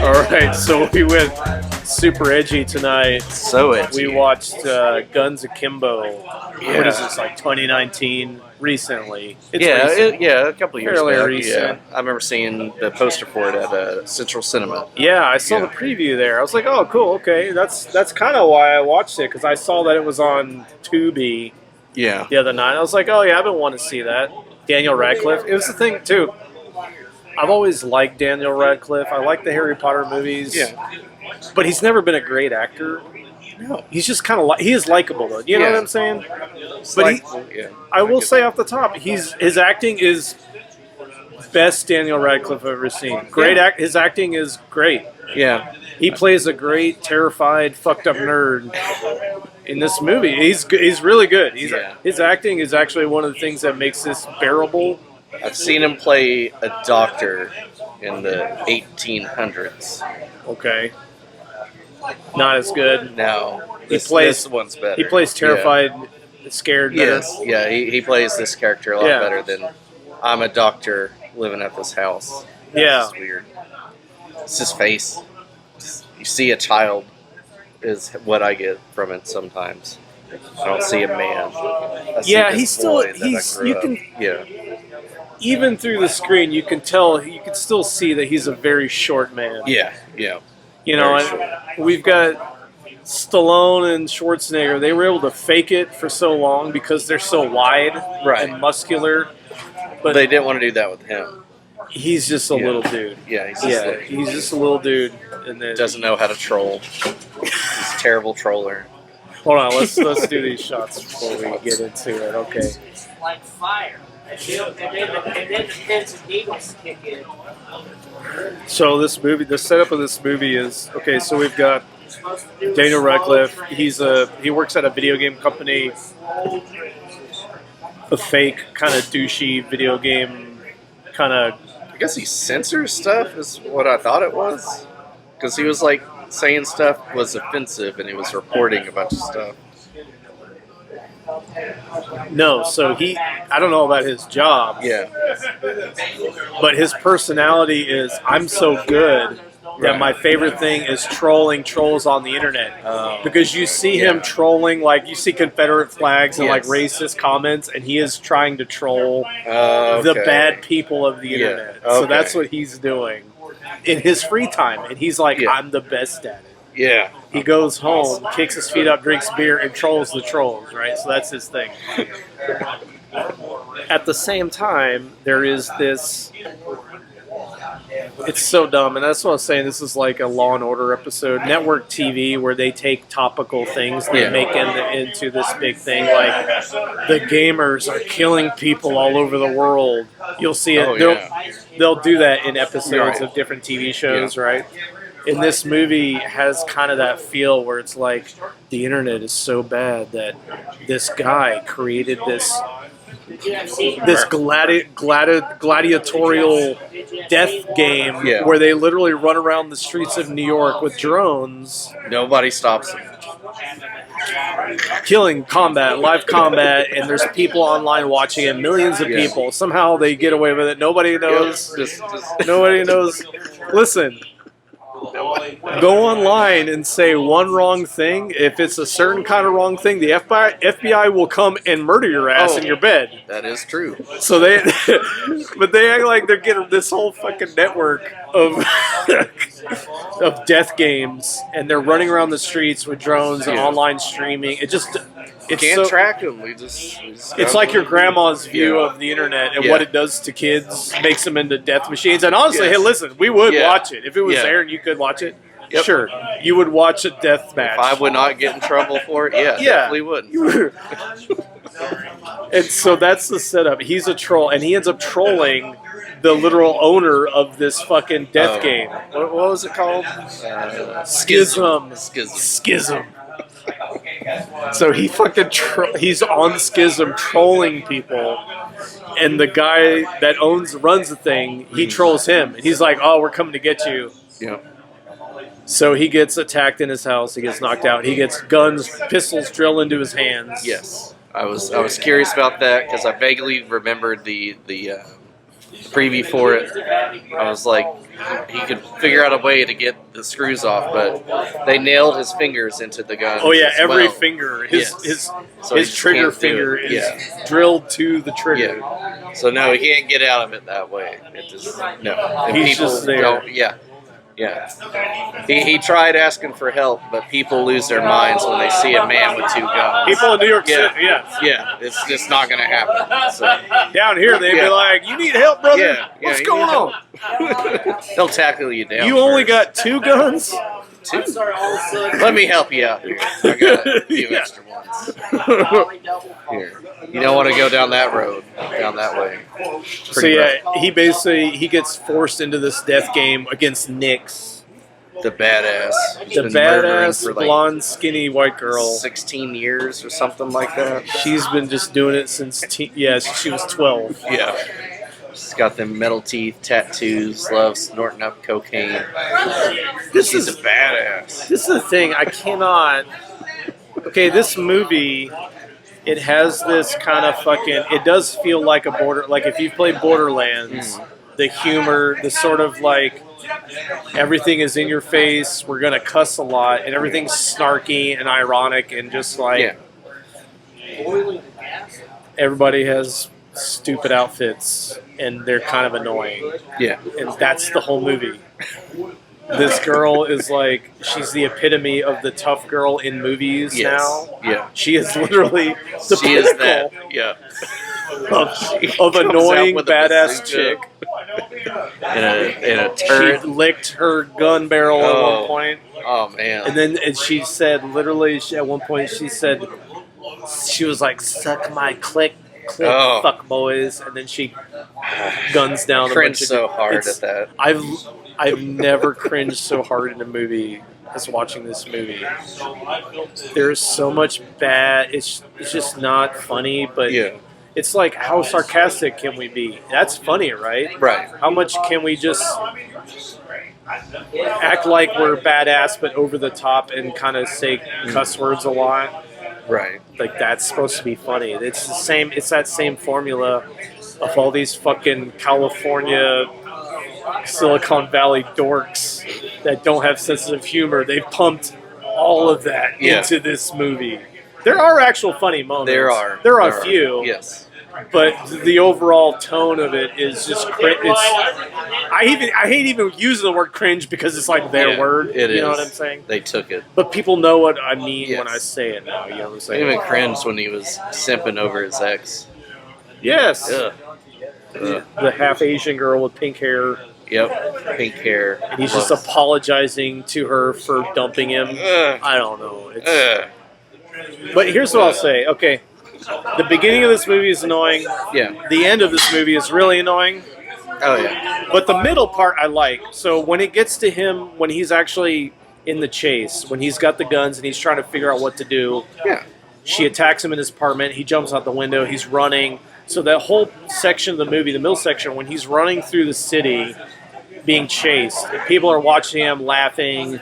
All right, so we went super edgy tonight. So edgy. We watched Guns Akimbo. Yeah. What is this, like 2019? Recently. It's Yeah, recent. a couple years Fairly back. recent. Yeah, I remember seeing the poster for it at Central Cinema. Yeah, I saw the preview there. I was like, oh, cool, okay. That's kind of why I watched it, because I saw that it was on Tubi Yeah. the other night. I was like, oh, yeah, I've been wanting to see that. Daniel Radcliffe. It was the thing, too. I've always liked Daniel Radcliffe. I like the Harry Potter movies. Yeah. But he's never been a great actor. No. He's just kind of he is likable, though. You know what I'm saying? But I will say off the top, his acting is best Daniel Radcliffe I've ever seen. Great his acting is great. Yeah. He plays a great, terrified, fucked up nerd in this movie. He's really good. His acting is actually one of the things that makes this bearable. I've seen him play a doctor in the 1800s. Okay. Not as good. No. This one's better. He plays terrified, scared. Yes. Yeah, he plays this character a lot better than I'm a doctor living at this house. Yeah. It's weird. It's his face. You see a child is what I get from it sometimes. I don't see a man. Even through the screen, you can still see that he's a very short man. Yeah. You know, and we've got Stallone and Schwarzenegger. They were able to fake it for so long because they're so wide and muscular. But they didn't want to do that with him. He's just a little dude. Yeah, he's just a little dude. And then doesn't know how to troll. He's a terrible troller. Hold on, let's do these shots before we get into it. Okay. Like fire. And then the pins and needles kick in. So this movie, the setup of this movie is okay. So we've got Daniel Radcliffe. He works at a video game company, a fake kind of douchey video game kind of. I guess he censors stuff is what I thought it was, because he was like saying stuff was offensive and he was reporting a bunch of stuff. No, so I don't know about his job. Yeah. But his personality is, I'm so good that my favorite thing is trolling trolls on the internet. Because you see him trolling, like you see Confederate flags and like racist comments, and he is trying to troll the bad people of the internet. So that's what he's doing in his free time. And he's like, I'm the best at it. Yeah. He goes home, kicks his feet up, drinks beer, and trolls the trolls, right? So that's his thing. At the same time, there is this... It's so dumb, and that's what I was saying. This is like a Law and Order episode. Network TV, where they take topical things they make into this big thing. Like, the gamers are killing people all over the world. You'll see it. They'll do that in episodes of different TV shows, right? And this movie has kind of that feel where it's like the internet is so bad that this guy created this gladiatorial death game where they literally run around the streets of New York with drones. Nobody stops them. Killing live combat, and there's people online watching it, millions of people. Somehow they get away with it. Nobody knows. Nobody knows. Listen. Go online and say one wrong thing. If it's a certain kind of wrong thing, the FBI will come and murder your ass in your bed. That is true. So but they act like they're getting this whole fucking network of of death games, and they're running around the streets with drones and online streaming. You can't track them. It's like your grandma's view of the internet and what it does to kids, makes them into death machines. And honestly, hey, listen, we would watch it. If it was there and you could watch it, sure, you would watch a death match. If I would not get in trouble for it, definitely would. And so that's the setup. He's a troll, and he ends up trolling the literal owner of this fucking death game. What was it called? Schism. So he fucking he's on Schism trolling people, and the guy that runs the thing, he trolls him, and he's like, "Oh, we're coming to get you." Yeah. So he gets attacked in his house. He gets knocked out. He gets pistols drilled into his hands. Yes, I was curious about that because I vaguely remembered the preview for it, I was like, he could figure out a way to get the screws off, but they nailed his fingers into the gun. Oh yeah, as every well. finger, So he his just trigger can't do finger it. is drilled to the trigger. Yeah. So no, he can't get out of it that way. It just no. And He's people just there. don't. Yeah. Yeah. He tried asking for help, but people lose their minds when they see a man with 2 guns. People in New York Yeah. City, yeah. Yeah, it's just not going to happen. So, Down here, they'd be like, "You need help, brother? Yeah, yeah, What's you going need on? they'll tackle you down. You only first. got 2 guns? 2. Let me help you out here. I got a few Yeah. extra ones. Here. You don't want to go down that road, down that way. So Pretty yeah, rough. he gets forced into this death game against Nyx, The badass. the Been murdering badass for like blonde, skinny white girl. 16 years or something like that. She's been just doing it since she was 12. Yeah. She's got them metal teeth, tattoos, loves snorting up cocaine. She's a badass. This is the thing. I cannot. Okay, this movie, it has this kind of fucking. It does feel like a border. Like if you've played Borderlands, the humor, the sort of like everything is in your face. We're gonna cuss a lot, and everything's snarky and ironic, and just like everybody has stupid outfits, and they're kind of annoying. Yeah. And that's the whole movie. This girl is like, she's the epitome of the tough girl in movies now. Yeah. She is literally the She is pinnacle that. Yeah. of annoying with a badass bazooka. chick. In a She turret. licked her gun barrel at Oh. one point. Oh man. And then she said, literally, at one point, she said, she was like, "Suck my click, Oh. fuck boys." And then she guns down a Cringed bunch of so hard it's- at that. I've never cringed so hard in a movie as watching this movie. There's so much bad. It's just not funny, but Yeah. it's like, how sarcastic can we be? That's funny, right? Right. How much can we just act like we're badass but over the top and kind of say cuss words a lot? Right. Like that's supposed to be funny. It's the same. It's that same formula of all these fucking California, Silicon Valley dorks that don't have sense of humor. They've pumped all of that into this movie. There are actual funny moments. There are. There are a few. Yes. But the overall tone of it is just I hate even using the word cringe because it's like their word. It you know is. what I'm saying? They took it. But people know what I mean Yes. when I say it now. You know what I'm I saying? even cringed when he was simping over his ex. Yes. Ugh. Ugh. The half Asian girl with pink hair. Yep. Pink hair. And he's just apologizing to her for dumping him. Ugh. I don't know. Ugh. But here's what I'll say. Okay. The beginning of this movie is annoying. Yeah. The end of this movie is really annoying. Oh yeah. But the middle part I like. So when it gets to him, when he's actually in the chase, when he's got the guns and he's trying to figure out what to do, Yeah. she attacks him in his apartment. He jumps out the window. He's running. So that whole section of the movie, the middle section, when he's running through the city, being chased, people are watching him, laughing,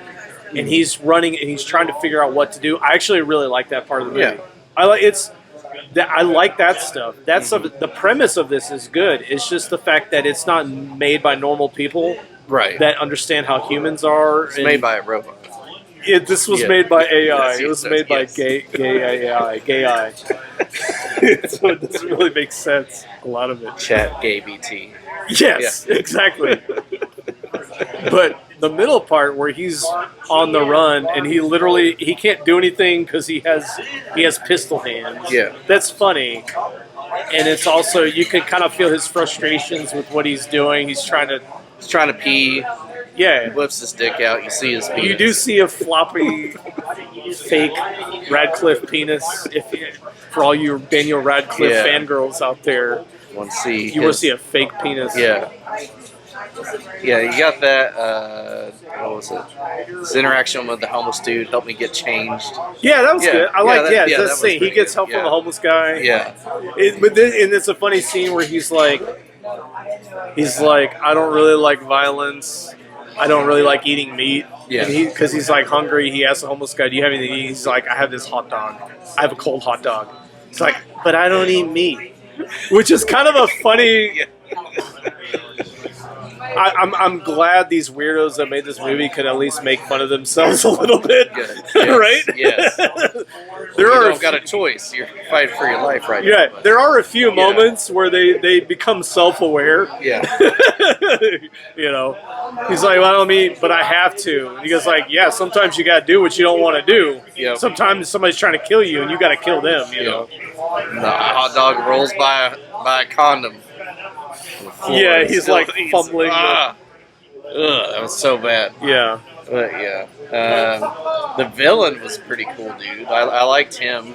and he's running and he's trying to figure out what to do. I actually really like that part of the movie. Yeah. I like that stuff. That's the premise of this is good. It's just the fact that it's not made by normal people Right. that understand how humans are. It's made by a robot. This was made by AI. Yes, It was yes, made by yes. gay AI. So it doesn't really make sense. A lot of it. Chat gay BT. Yes, exactly. But the middle part where he's on the run and he can't do anything because he has pistol hands. Yeah. That's funny. And it's also, you can kind of feel his frustrations with what he's doing. He's trying to pee. yeah. Whips his dick out. You see his penis. You do see a floppy, fake Radcliffe penis. For all you Daniel Radcliffe fangirls out there, Want to see? you will see a fake penis. Yeah. Yeah, you got that. What was it? This interaction with the homeless dude helped me get changed. Yeah, that was good. I like. that That's the was scene. He pretty gets good. help from the homeless guy. Yeah. And it's a funny scene where he's like, I don't really like violence. I don't really like eating meat. Yeah. Because he's like hungry. He asks the homeless guy, "Do you have anything to eat?" He's like, "I have this hot dog. I have a cold hot dog." He's like, "But I don't eat meat," which is kind of a funny. I'm glad these weirdos that made this movie could at least make fun of themselves a little bit, Good. Yes. right? Yes. There You are don't got a choice. You're fighting for your life right now. yeah, But there are a few moments where they become self-aware. yeah. You know, he's like, well, but I have to. And he goes like, yeah, sometimes you got to do what you don't want to do. Yep. Sometimes somebody's trying to kill you and you got to kill them, you know. The hot dog rolls by a condom. Yeah, he's like fumbling. Ugh, that was so bad. Yeah. But yeah, the villain was pretty cool, dude. I liked him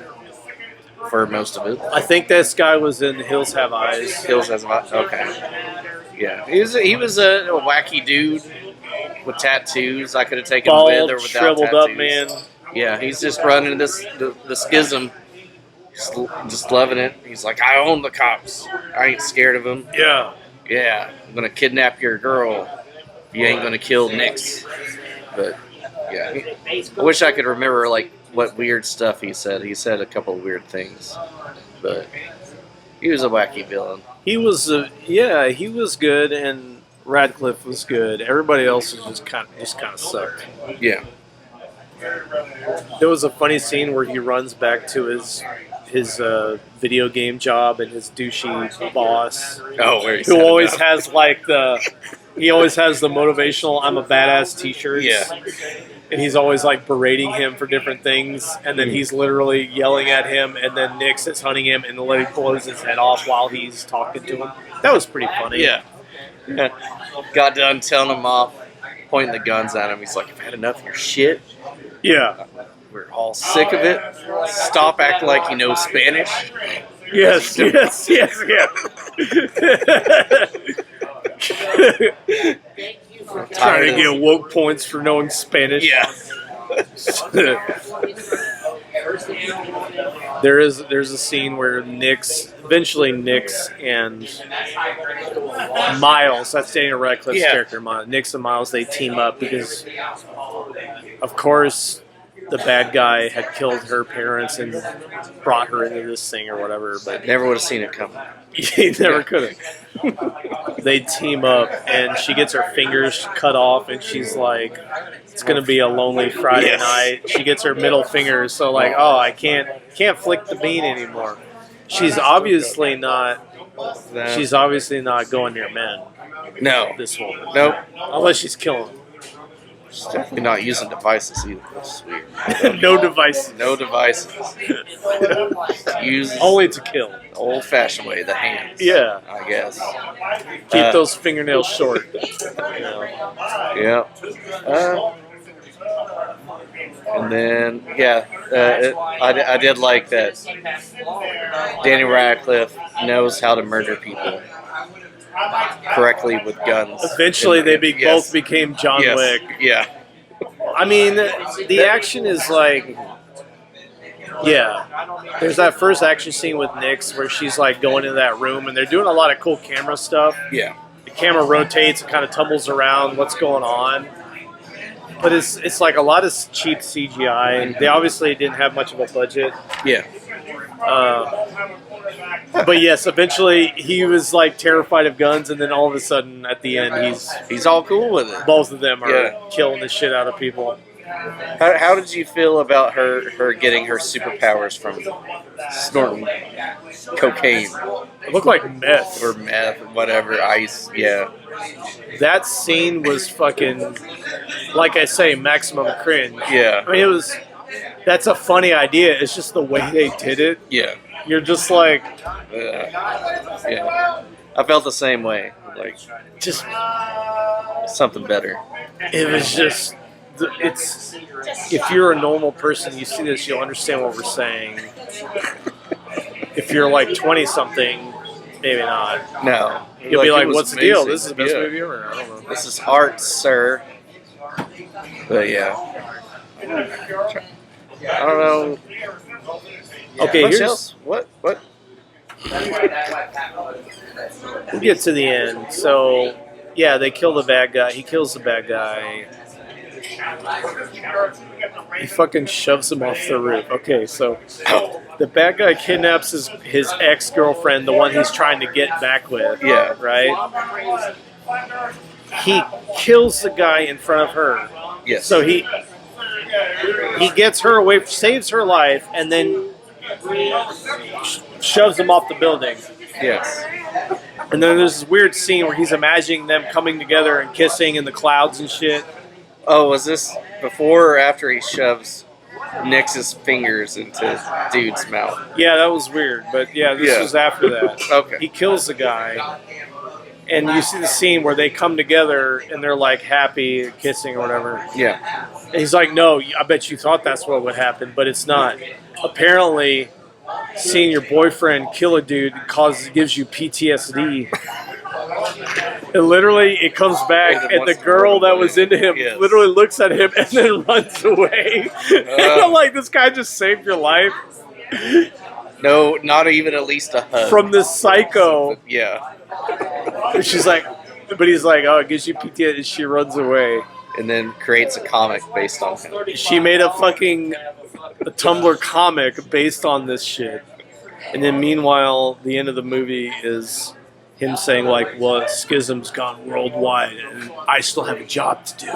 for most of it. I think this guy was in Hills Have Eyes. Hills has okay. Yeah, he was a wacky dude with tattoos. I could have taken Bald, with or without shriveled tattoos. up man. Yeah, he's just running the schism, just loving it. He's like, I own the cops. I ain't scared of them. Yeah. Yeah, I'm gonna kidnap your girl. You ain't gonna kill Nix. But yeah, I wish I could remember like what weird stuff he said. He said a couple of weird things, but he was a wacky villain. He was, he was good, and Radcliffe was good. Everybody else was just kind of sucked. Yeah. There was a funny scene where he runs back to his video game job and his douchey boss, Oh, where he who always has like he always has the motivational "I'm a badass" T-shirts. Yeah. And he's always like berating him for different things, and then he's literally yelling at him, and then Nix is hunting him, and then he blows his head off while he's talking to him. That was pretty funny. Yeah. Got done telling him off, pointing the guns at him. He's like, I've had enough of your shit. Yeah. We're all sick of it. Stop acting like you know Spanish. Yes. Yes. Yes. Yeah. Trying to get woke points for knowing Spanish. Yeah. There's a scene where eventually Nix and Miles, that's Daniel Radcliffe's character, Nix and Miles, they team up because, of course, the bad guy had killed her parents and brought her into this thing or whatever, but Never would have seen it coming. he never could have. They team up, and she gets her fingers cut off, and she's like, it's going to be a lonely Friday night. She gets her middle finger, so like, oh, I can't flick the bean anymore. She's obviously not going near men, No. this woman. Nope. Unless she's killing them. She's definitely not using devices either. That's weird. No devices. No devices. Use Only to kill. the old-fashioned way, the hands. Yeah. I guess. Keep those fingernails short. Yeah. And then, I did like that Daniel Radcliffe knows how to murder people correctly with guns. Eventually, they both became John Wick. Yeah. I mean, the action is like, yeah. There's that first action scene with Nix where she's like going into that room, and they're doing a lot of cool camera stuff. Yeah. The camera rotates, it kind of tumbles around what's going on. But it's like a lot of cheap CGI. They obviously didn't have much of a budget. Yeah. But yes, eventually he was like terrified of guns, and then all of a sudden at the end He's all cool with it. both of them are killing the shit out of people. How did you feel about her getting her superpowers from snorting cocaine It looked like meth. or meth or whatever, ice? Yeah. That scene was fucking, like I say, maximum cringe. Yeah. I mean, that's a funny idea. It's just the way they did it. Yeah. You're just like, Yeah. I felt the same way. Like, just, something better. it was just, it's, if you're a normal person, you see this, you'll understand what we're saying. If you're like 20-something, maybe not. No. You'll be it like, was what's the deal? amazing. This is the best Yeah. movie ever? I don't know. This is art, sir. But yeah. I don't know. Okay, Much here's, else? What? we'll get to the end. So, yeah, they kill the bad guy. He kills the bad guy. He fucking shoves him off the roof. Okay, so the bad guy kidnaps his ex-girlfriend, the one he's trying to get back with. Yeah. Right? he kills the guy in front of her. Yes. So he gets her away, saves her life, and then shoves him off the building. Yes. And then there's this weird scene where he's imagining them coming together and kissing in the clouds and shit. Oh, was this before or after he shoves Nix's fingers into dude's mouth? Yeah, that was weird. But yeah, this was after that. Okay. He kills the guy. And you see the scene where they come together and they're like happy, kissing or whatever. Yeah. And he's like, no, I bet you thought that's what would happen, but it's not. Apparently, seeing your boyfriend kill a dude gives you PTSD. And literally, it comes back, and the girl that was into him literally looks at him and then runs away. And I'm like, this guy just saved your life? No, not even at least a hug. From this psycho. Yeah. And she's like, but he's like, oh, it gives you PTSD, and she runs away. And then creates a comic based on him. She made a Tumblr comic based on this shit. And then meanwhile, the end of the movie is him saying like, well, Schism's gone worldwide and I still have a job to do.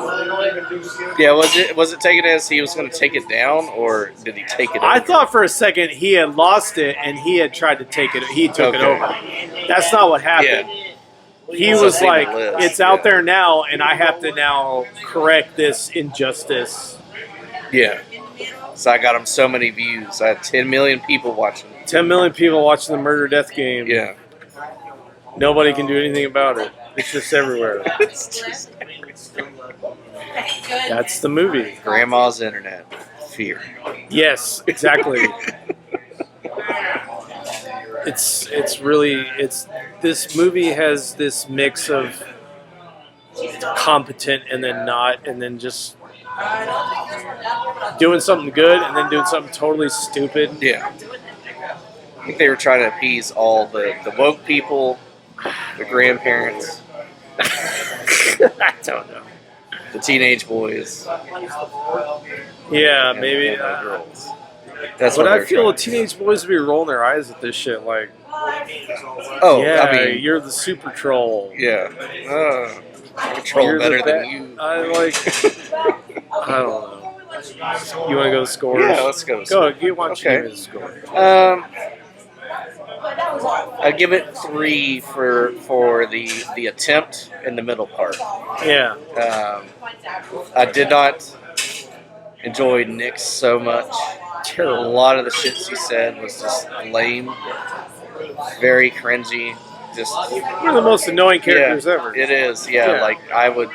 Yeah, was it taken as he was going to take it down, or did he take it over? I thought for a second he had lost it and he had tried to take it. He took it over. That's not what happened. Yeah. He was like, it's out there now and I have to now correct this injustice. Yeah. So I got him so many views. I had 10 million people watching. 10 million people watching the murder death game. Yeah. Nobody can do anything about it. It's just everywhere. That's the movie. Grandma's internet. Fear. Yes, exactly. This movie has this mix of competent and then not, and then just doing something good and then doing something totally stupid. Yeah. I think they were trying to appease all the woke people, the grandparents. I don't know. The teenage boys. Yeah, maybe. And the girls. That's but what I feel the teenage boys would be rolling their eyes at this shit like, oh, yeah, I mean, you're the super troll. Yeah. I control You're better the than you. I don't know. You want to go to scores? Yeah, let's go. Why don't you give me the score? I'd give it 3 for the attempt in the middle part. Yeah. I did not enjoy Nick so much. Terrible. A lot of the shit she said was just lame, very cringy. Just one of the most annoying characters ever. It is, yeah. Like I would.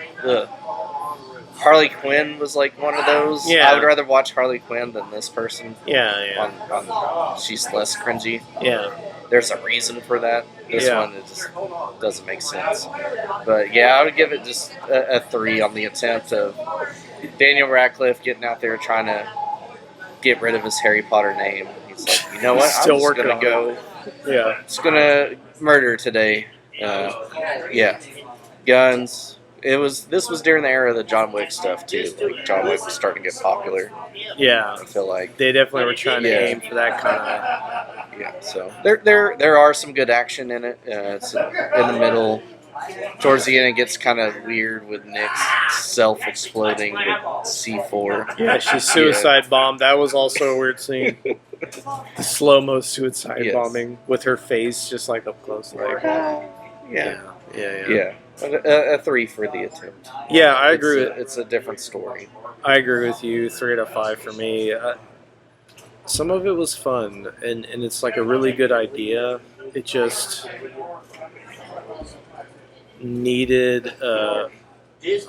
Harley Quinn was like one of those. Yeah. I would rather watch Harley Quinn than this person. Yeah. On she's less cringy. Yeah. There's a reason for that. This one it just doesn't make sense. But yeah, I would give it just a 3 on the attempt of Daniel Radcliffe getting out there trying to get rid of his Harry Potter name. He's like, you know what? Still I'm just gonna go. Yeah. Just gonna murder today. Yeah. Guns. This was during the era of the John Wick stuff too. Like John Wick was starting to get popular. Yeah. I feel like they definitely were trying to aim for that kind of. Yeah. So there are some good action in it. It's in the middle. Towards the end, it gets kind of weird with Nick's self-exploding with C4. Yeah, she's suicide bombed. That was also a weird scene. The slow-mo suicide bombing with her face just like up close. Like, yeah. A 3 for the attempt. Yeah, I agree. It's a different story. I agree with you. 3 out of 5 for me. Some of it was fun, and it's like a really good idea. It just needed a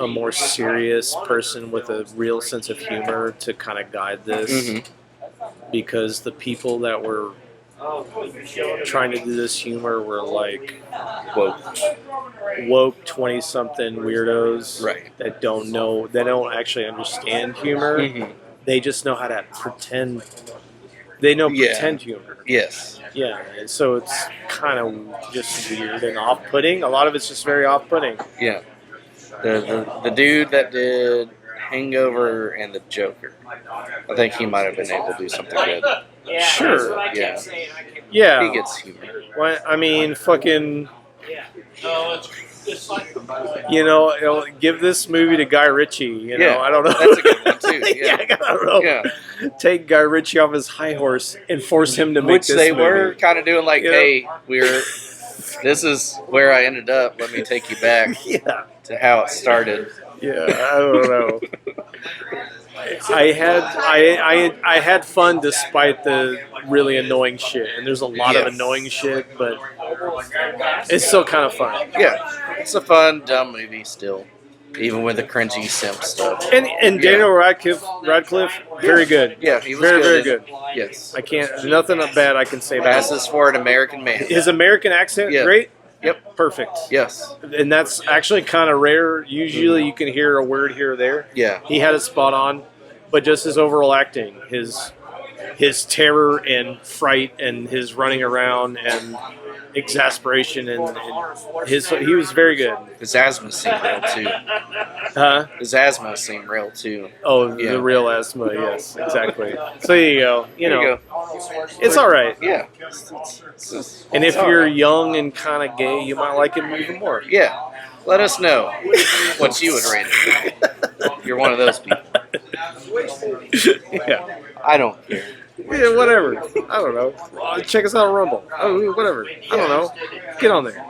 more serious person with a real sense of humor to kind of guide this, because the people that were trying to do this humor were like woke 20-something weirdos that don't actually understand humor. They just know how to pretend. They know pretend humor. Yes. Yeah, and so it's kind of just weird and off-putting. A lot of it's just very off-putting. Yeah. The dude that did Hangover and the Joker, I think he might have been able to do something good. Sure. Yeah. Yeah. He gets humor. Well, I mean, fucking Give this movie to Guy Ritchie. You know, Yeah, I don't know. that's a good one too. Yeah, I don't know. yeah. Take Guy Ritchie off his high horse and force him to make Which this they movie. were kind of doing, like, You know? hey, this is where I ended up. Let me take you back Yeah, to how it started. yeah. I don't know. I had fun despite the really annoying shit, and there's a lot of Yes. annoying shit, but it's still kind of fun. Yeah, it's a fun, dumb movie still, even with the cringy simp stuff. And Daniel Radcliffe, very good. Yeah, he was Very, good. very good. Yes. I can't. Nothing bad I can say about him. Passes for an American man. His American accent, Yeah. great. Yep. Perfect. Yes. And that's actually kind of rare. Usually, you can hear a word here or there. Yeah. He had it spot on, but just his overall acting, his terror and fright, and his running around and exasperation, and he was very good. His asthma seemed real too. Huh? His asthma seemed real too. Oh, Yeah. the real asthma. Yes, exactly. So there you go. There you go. It's all right. Yeah. And if It's all you're right. young and kind of gay, you might like it even more. Yeah. Let us know what you would rate it. You're one of those people. Yeah. I don't care. Yeah, whatever. I don't know. Check us out on Rumble. Oh, whatever. I don't know. Get on there.